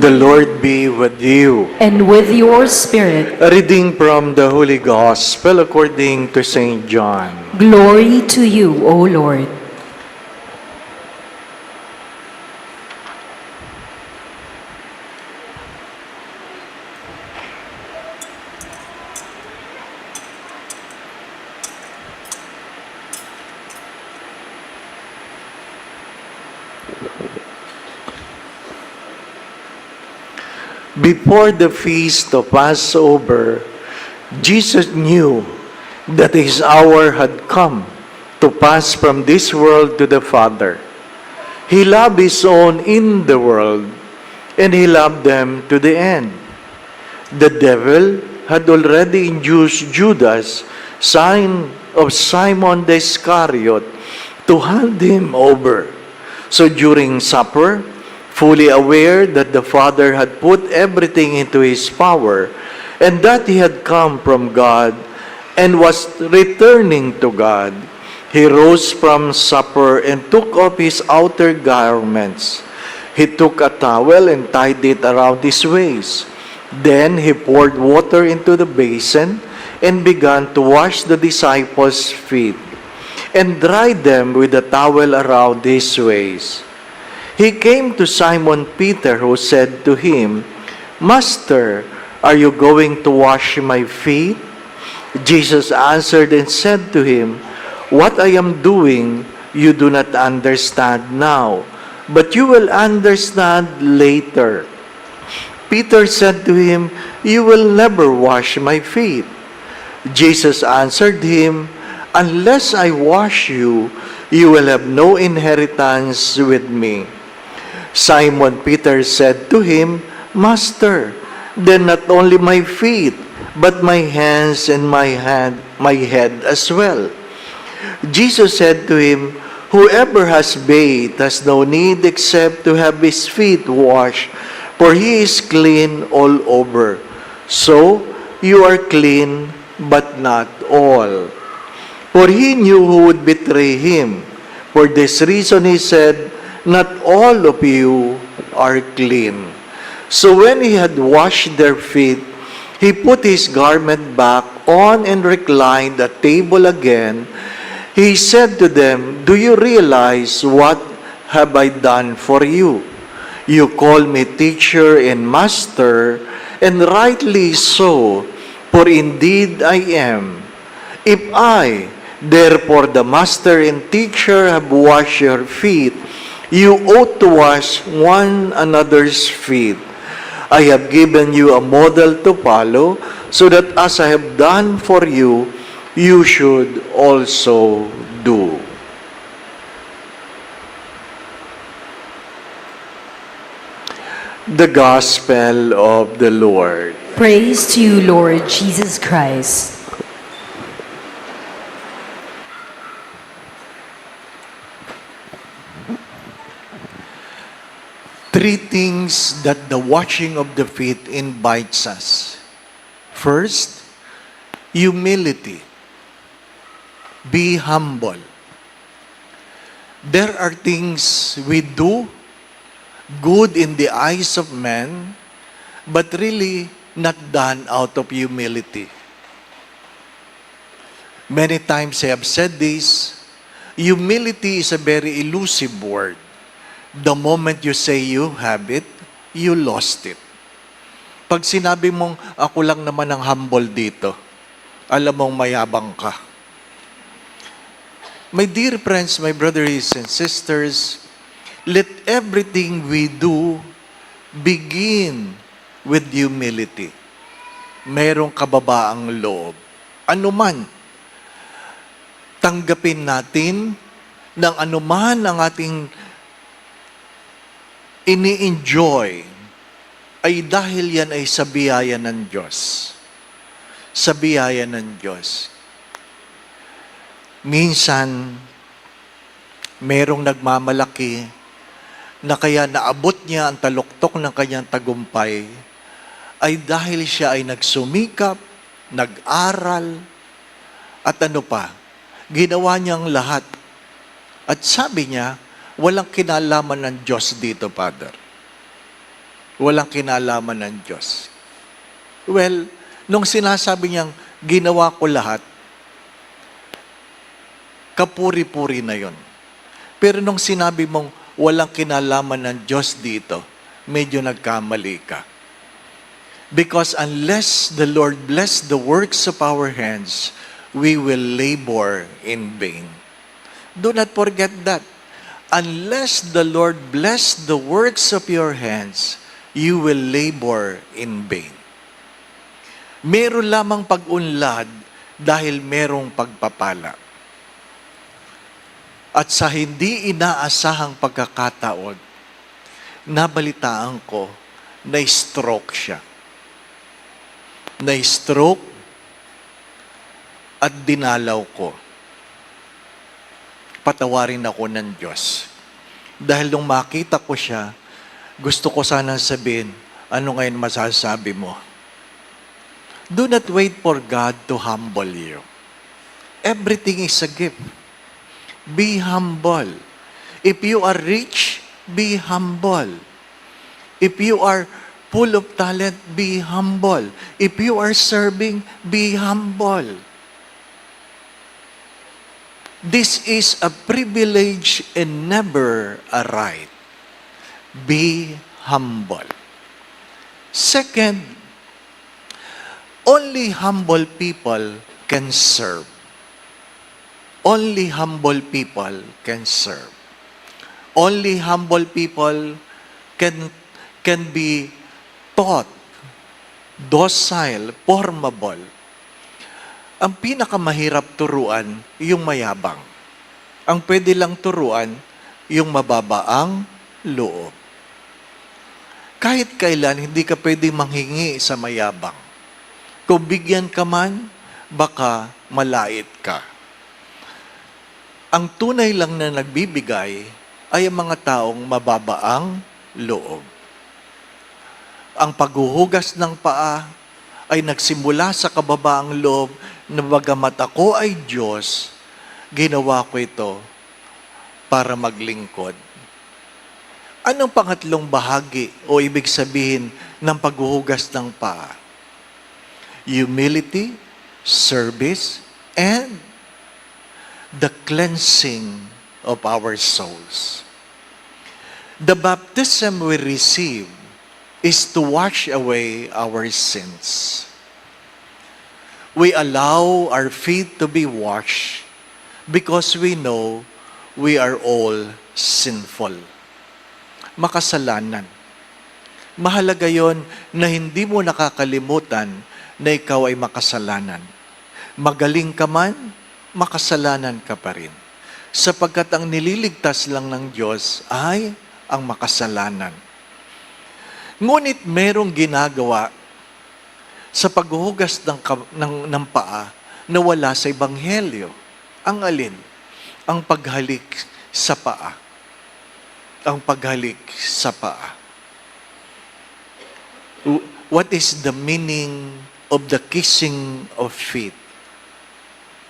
The Lord be with you. and with your spirit. A reading from the Holy Gospel according to St. John. Glory to you, O Lord. Before the feast of Passover, Jesus knew that his hour had come to pass from this world to the Father. He loved his own in the world, and he loved them to the end. The devil had already induced Judas, son of Simon the Iscariot, to hand him over. So during supper, fully aware that the Father had put everything into his power, and that he had come from God and was returning to God, he rose from supper and took off his outer garments. He took a towel and tied it around his waist. Then he poured water into the basin and began to wash the disciples' feet and dried them with a towel around his waist. He came to Simon Peter, who said to him, "Master, are you going to wash my feet?" Jesus answered and said to him, "What I am doing you do not understand now, but you will understand later." Peter said to him, "You will never wash my feet." Jesus answered him, "Unless I wash you, you will have no inheritance with me." Simon Peter said to him, "Master, then not only my feet, but my hands and my head as well." Jesus said to him, "Whoever has bathed has no need except to have his feet washed, for he is clean all over. So you are clean, but not all." For he knew who would betray him. For this reason he said, "Not all of you are clean." So when he had washed their feet, he put his garment back on and reclined at table again. He said to them, "Do you realize what have I done for you? You call me teacher and master, and rightly so, for indeed I am. If I, therefore the master and teacher, have washed your feet, you ought to wash one another's feet. I have given you a model to follow, so that as I have done for you, you should also do." The Gospel of the Lord. Praise to you, Lord Jesus Christ. Three things that the washing of the feet invites us. First, humility. Be humble. There are things we do good in the eyes of men, but really not done out of humility. Many times I have said this, humility is a very elusive word. The moment you say you have it, you lost it. Pag sinabi mong, "Ako lang naman ang humble dito," alam mong mayabang ka. My dear friends, my brothers and sisters, let everything we do begin with humility. Merong kababaang loob. Anuman, tanggapin natin ng anuman ang ating ini-enjoy ay dahil yan ay sa biyaya ng Diyos. Sa biyaya ng Diyos. Minsan, merong nagmamalaki na kaya naabot niya ang taluktok ng kanyang tagumpay ay dahil siya ay nagsumikap, nag-aral, at ano pa, ginawa niyang lahat. At sabi niya, walang kinalaman ng Diyos dito, Father. Walang kinalaman ng Diyos. Well, nung sinasabi niyang ginawa ko lahat, kapuri-puri na yon. Pero nung sinabi mong walang kinalaman ng Diyos dito, medyo nagkamali ka. Because unless the Lord bless the works of our hands, we will labor in vain. Do not forget that. Unless the Lord bless the works of your hands, you will labor in vain. Meron lamang pag-unlad dahil merong pagpapala. At sa hindi inaasahang pagkakataon, nabalitaan ko na stroke siya. Na-stroke at dinalaw ko. Patawarin ako ng Diyos. Dahil nung makita ko siya, gusto ko sanang sabihin, ano ngayon masasabi mo? Do not wait for God to humble you. Everything is a gift. Be humble. If you are rich, be humble. If you are full of talent, be humble. If you are serving, be humble. This is a privilege and never a right. Be humble. Second, only humble people can serve. Only humble people can serve. Only humble people can be taught, docile, formable. Ang pinakamahirap turuan, yung mayabang. Ang pwede lang turuan, yung mababaang loob. Kahit kailan, hindi ka pwede manghingi sa mayabang. Kung bigyan ka man, baka malait ka. Ang tunay lang na nagbibigay ay ang mga taong mababaang loob. Ang paghuhugas ng paa ay nagsimula sa kababaang loob na bagamat ako ay Diyos, ginawa ko ito para maglingkod. Anong pangatlong bahagi o ibig sabihin ng paghuhugas ng paa? Humility, service, and the cleansing of our souls. The baptism we receive is to wash away our sins. We allow our feet to be washed because we know we are all sinful. Makasalanan. Mahalaga yon na hindi mo nakakalimutan na ikaw ay makasalanan. Magaling ka man, makasalanan ka pa rin. Sapagkat ang nililigtas lang ng Diyos ay ang makasalanan. Ngunit merong ginagawa sa paghuhugas ng paa na wala sa Ebanghelyo. Ang alin? Ang paghalik sa paa. Ang paghalik sa paa. What is the meaning of the kissing of feet?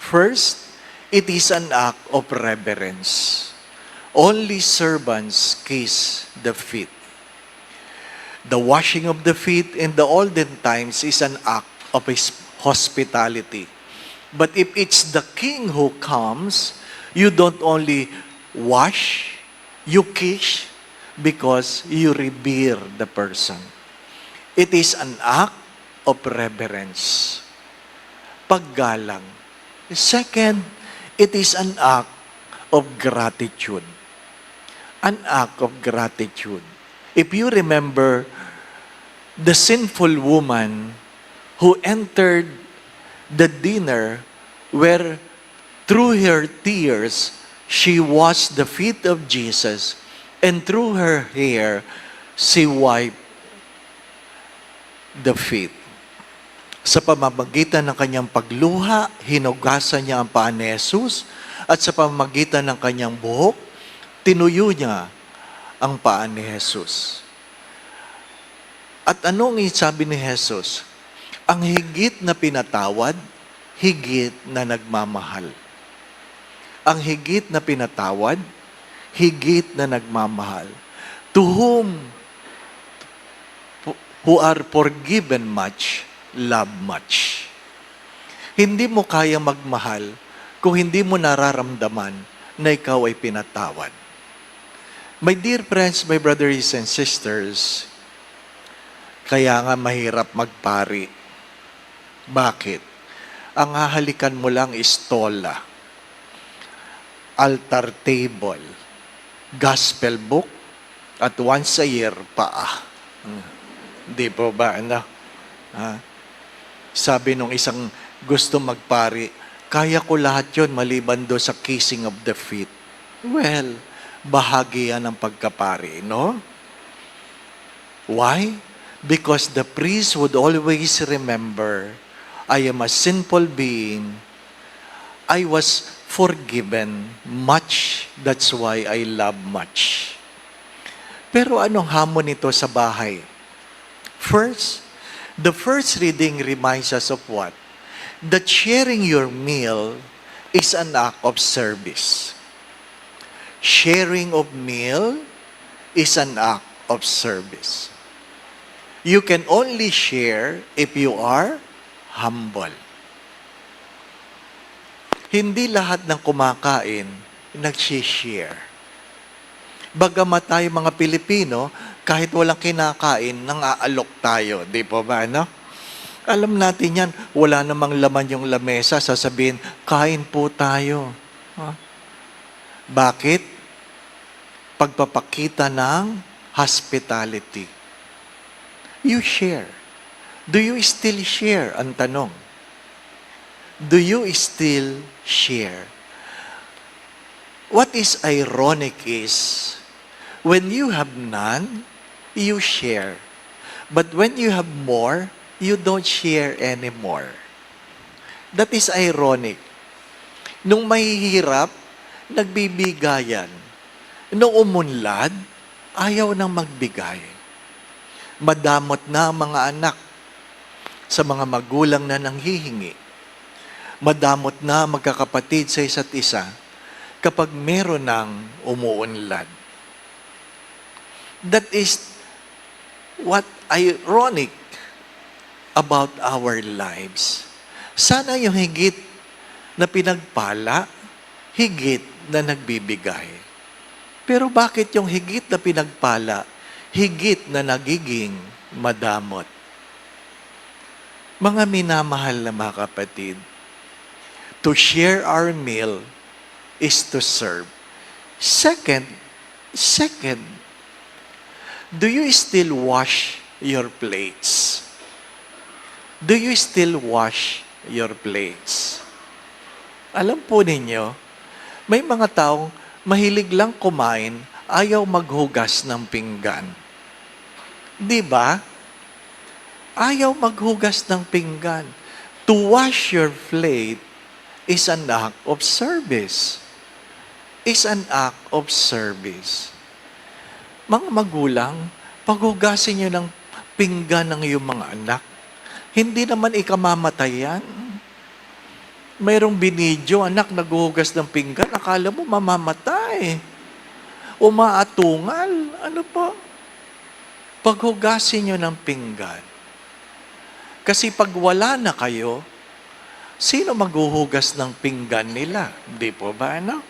First, it is an act of reverence. Only servants kiss the feet. The washing of the feet in the olden times is an act of hospitality. But if it's the king who comes, you don't only wash, you kiss because you revere the person. It is an act of reverence. Paggalang. Second, it is an act of gratitude. An act of gratitude. If you remember the sinful woman who entered the dinner where through her tears she washed the feet of Jesus and through her hair she wiped the feet. Sa pamamagitan ng kanyang pagluha, hinugasan niya ang paa ni Jesus at sa pamamagitan ng kanyang buhok, tinuyo niya ang paa ni Jesus. At anong sabi ni Jesus? Ang higit na pinatawad, higit na nagmamahal. Ang higit na pinatawad, higit na nagmamahal. To whom who are forgiven much, love much. Hindi mo kaya magmahal kung hindi mo nararamdaman na ikaw ay pinatawad. My dear friends, my brothers and sisters, kaya nga mahirap magpari. Bakit? Ang hahalikan mo lang is stola, altar table, gospel book, at once a year, paa. Di po ba? Ano? Sabi nung isang gusto magpari, kaya ko lahat yon maliban do sa kissing of the feet. Well, bahagi yan ng pagkapari, no? Why? Because the priest would always remember, I am a sinful being. I was forgiven much. That's why I love much. Pero anong hamon nito sa bahay? First, the first reading reminds us of what? That sharing your meal is an act of service. Sharing of meal is an act of service. You can only share if you are humble. Hindi lahat ng kumakain nag-share. Bagamat tayo mga Pilipino, kahit walang kinakain, nang-aalok tayo. Di po ba, no? Alam natin yan, wala namang laman yung lamesa, sasabihin, kain po tayo. Bakit? Pagpapakita ng hospitality. You share. Do you still share? Ang tanong. Do you still share? What is ironic is, when you have none, you share. But when you have more, you don't share anymore. That is ironic. Nung mahihirap, nagbibigayan. Nung umunlad, ayaw nang magbigay. Madamot na ang mga anak sa mga magulang na nanghihingi. Madamot na magkakapatid sa isa't isa kapag meron ng umuunlad. That is what ironic about our lives. Sana yung higit na pinagpala, higit na nagbibigay. Pero bakit yung higit na pinagpala, higit na nagiging madamot? Mga minamahal na mga kapatid, to share our meal is to serve. Second, do you still wash your plates? Do you still wash your plates? Alam po ninyo, may mga taong mahilig lang kumain, ayaw maghugas ng pinggan. Di ba? Ayaw maghugas ng pinggan. To wash your plate is an act of service. Is an act of service. Mga magulang, paghugasin niyo ng pinggan ng iyong mga anak. Hindi naman ikamamatay yan. Mayroong binidyo, anak naghuhugas ng pinggan, akala mo mamamatay. Umaatungal. Ano po? Paghugasin niyo ng pinggan. Kasi pag wala na kayo, sino maghuhugas ng pinggan nila? Di po ba, ano?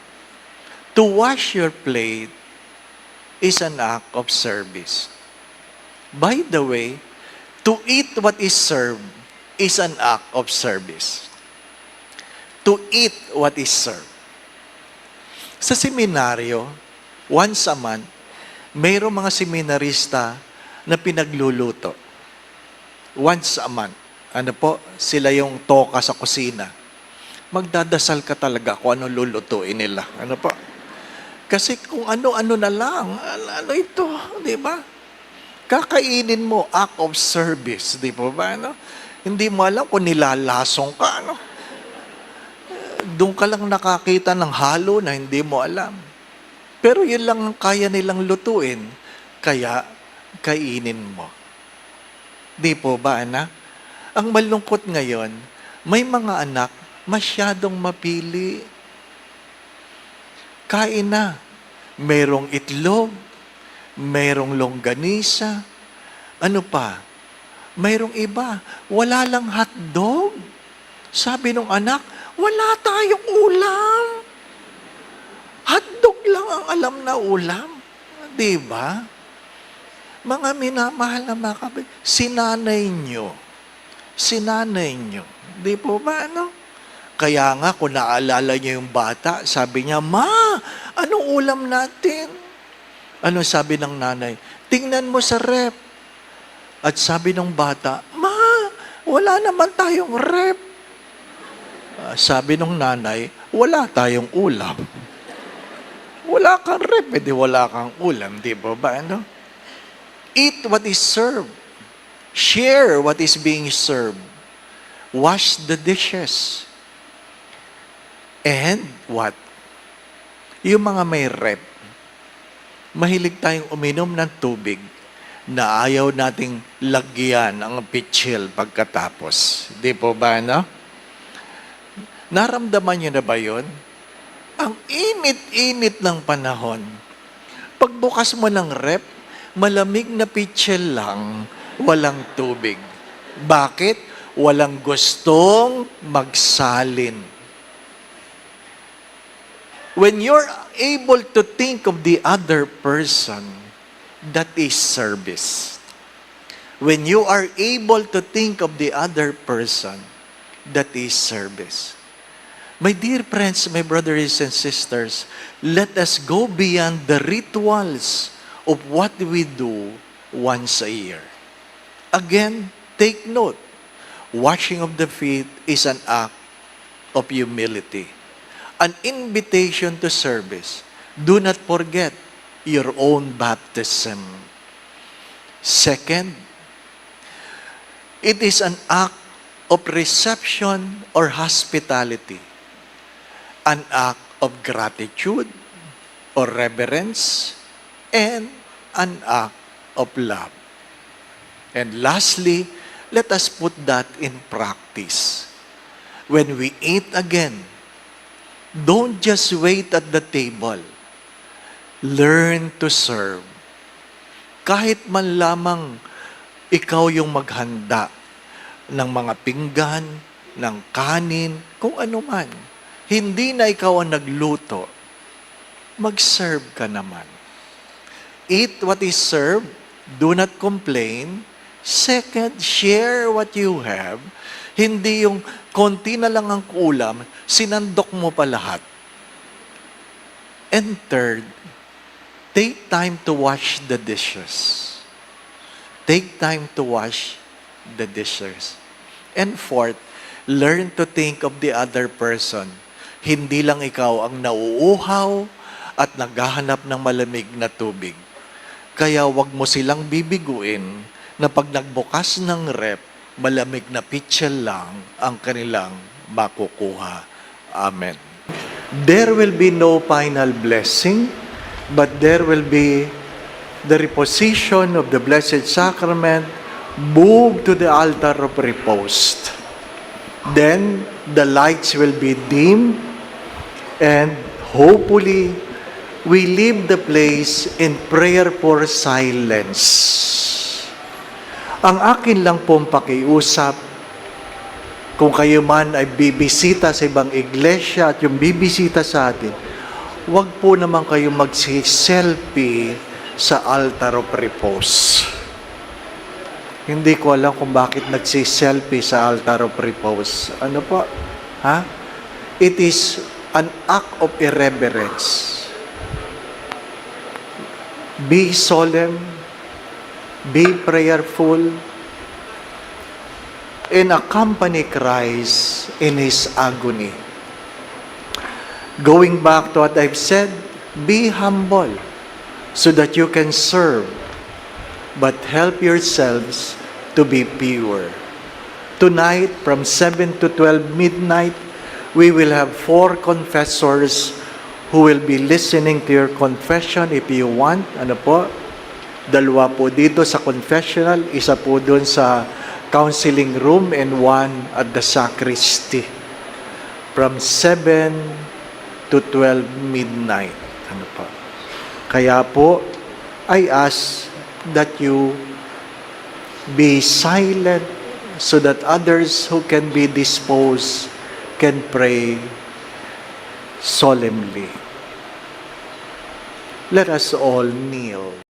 To wash your plate is an act of service. By the way, to eat what is served is an act of service. To eat what is served. Sa seminaryo, once a month, mayroong mga seminarista na pinagluluto. Once a month. Ano po? Sila yung toka sa kusina. Magdadasal ka talaga kung ano lulutuin nila. Ano po? Kasi kung ano-ano na lang, ano ito, di ba? Kakainin mo, act of service, di po ba? Ano? Hindi mo alam kung nilalasong ka, ano? Doon ka lang nakakita ng halo na hindi mo alam. Pero yun lang ang kaya nilang lutuin, kaya kainin mo. Di po ba, anak? Ang malungkot ngayon, may mga anak masyadong mapili. Kain na. Merong itlog, merong longganisa, ano pa? Mayroong iba, wala lang hotdog. Sabi nung anak, wala tayong ulam. Hotdog lang ang alam na ulam. Di ba? Mga minamahal na mga kapatid, sinanay nyo. Di po ba, ano? Kaya nga, kung naalala nyo yung bata, sabi niya, Ma, anong ulam natin? Ano sabi ng nanay? Tingnan mo sa rep. At sabi ng bata, Ma, wala naman tayong rep. Sabi ng nanay, wala tayong ulam. Wala kang rep, edi wala kang ulam. Di ba ba, ano? Eat what is served. Share what is being served. Wash the dishes. And what? Yung mga may rep, mahilig tayong uminom ng tubig na ayaw nating lagyan ang pitchil pagkatapos. Di po ba, no? Naramdaman niyo na ba yun? Ang init-init ng panahon. Pagbukas mo ng rep, malamig na pitchil lang, walang tubig. Bakit? Walang gustong magsalin. When you're able to think of the other person, that is service. When you are able to think of the other person, that is service. My dear friends, my brothers and sisters, let us go beyond the rituals of what we do once a year. Again, take note, washing of the feet is an act of humility. An invitation to service. Do not forget your own baptism. Second, it is an act of reception or hospitality. An act of gratitude or reverence, and an act of love. And lastly, let us put that in practice. When we eat again, don't just wait at the table. Learn to serve. Kahit man lamang ikaw yung maghanda ng mga pinggan, ng kanin, kung ano man. Hindi na ikaw ang nagluto. Mag-serve ka naman. Eat what is served. Do not complain. Second, share what you have. Hindi yung konti na lang ang ulam, sinandok mo pa lahat. And third, take time to wash the dishes. Take time to wash the dishes. And fourth, learn to think of the other person. Hindi lang ikaw ang nauuhaw at naghahanap ng malamig na tubig. Kaya wag mo silang bibiguin na pag nagbukas ng rep, malamig na pitchel lang ang kanilang makukuha. Amen. There will be no final blessing, but there will be the reposition of the Blessed Sacrament moved to the altar of repose. Then the lights will be dimmed, and hopefully we leave the place in prayer for silence. Ang akin lang pong pakiusap, kung kayo man ay bibisita sa ibang iglesia at yung bibisita sa atin, huwag po naman kayo magsi-selfie sa altar of repose. Hindi ko alam kung bakit nagsi-selfie sa altar of repose. Ano po? Ha? It is an act of irreverence. Be solemn, be prayerful, and accompany Christ in His agony. Going back to what I've said, be humble so that you can serve, but help yourselves to be pure. Tonight, from 7 to 12 midnight, we will have 4 confessors who will be listening to your confession if you want. Ano po? 2 po dito sa confessional, 1 po doon sa counseling room, and 1 at the sacristy. From 7 to 12 midnight. Ano po? Kaya po, I ask that you be silent so that others who can be disposed can pray solemnly. Let us all kneel.